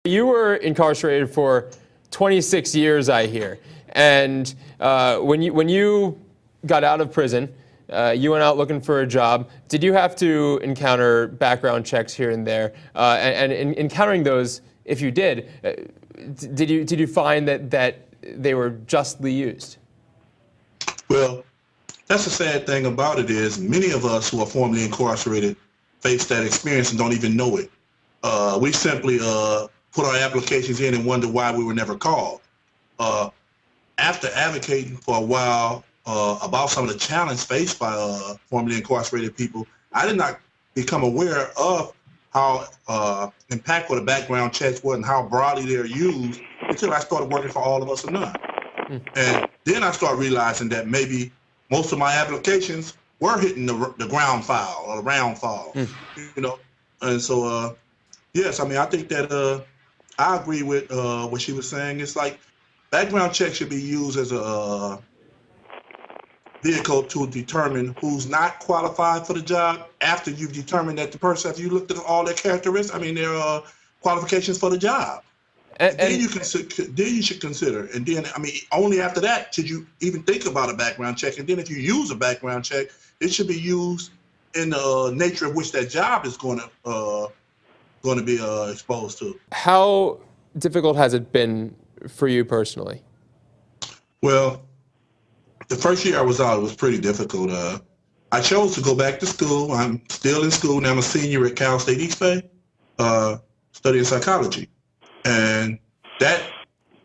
You were incarcerated for 26 years, I hear. And when you got out of prison, you went out looking for a job. Did you have to encounter background checks here and there? And in encountering those, if you did you find that they were justly used? Well, that's the sad thing about it is many of us who are formerly incarcerated face that experience and don't even know it. We simply put our applications in and wonder why we were never called. After advocating for a while about some of the challenges faced by formerly incarcerated people, I did not become aware of how impactful the background checks were and how broadly they're used until I started working for All of Us or None. And then I started realizing that maybe most of my applications were hitting the ground file or the round file, you know. And so, yes, I mean, I think that I agree with what she was saying. It's like background checks should be used as a vehicle to determine who's not qualified for the job after you've determined that the person, if you looked at all their characteristics, I mean, their qualifications for the job. And then you should consider, and then, I mean, only after that should you even think about a background check. And then if you use a background check, it should be used in the nature of which that job is going to be exposed to. How difficult has it been for you personally? Well, the first year I was out, it was pretty difficult. I chose to go back to school. I'm still in school now. I'm a senior at Cal State East Bay, studying psychology. And that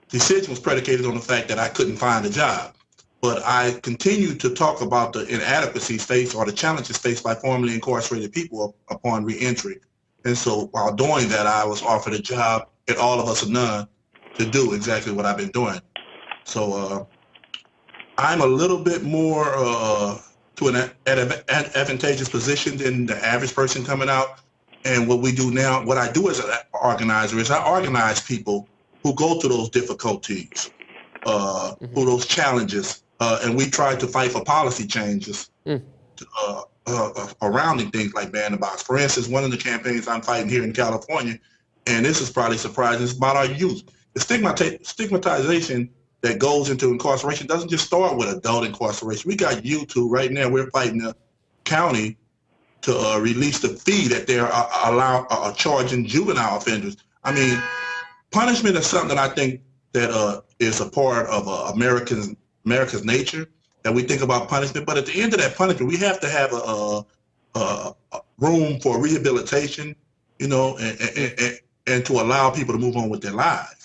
decision was predicated on the fact that I couldn't find a job. But I continued to talk about the inadequacies faced or the challenges faced by formerly incarcerated people upon reentry. And so while doing that, I was offered a job at All of Us or None to do exactly what I've been doing. So I'm a little bit more to an advantageous position than the average person coming out. And what we do now, what I do as an organizer is I organize people who go through those difficulties, through those challenges, and we try to fight for policy changes surrounding things like ban the box. For instance, one of the campaigns I'm fighting here in California, and this is probably surprising, is about our youth. The stigmatization that goes into incarceration doesn't just start with adult incarceration. We got youth who right now we're fighting the county to release the fee that they're charging juvenile offenders. I mean, punishment is something that I think that is a part of America's nature, that we think about punishment. But at the end of that punishment, we have to have a room for rehabilitation, you know, and to allow people to move on with their lives.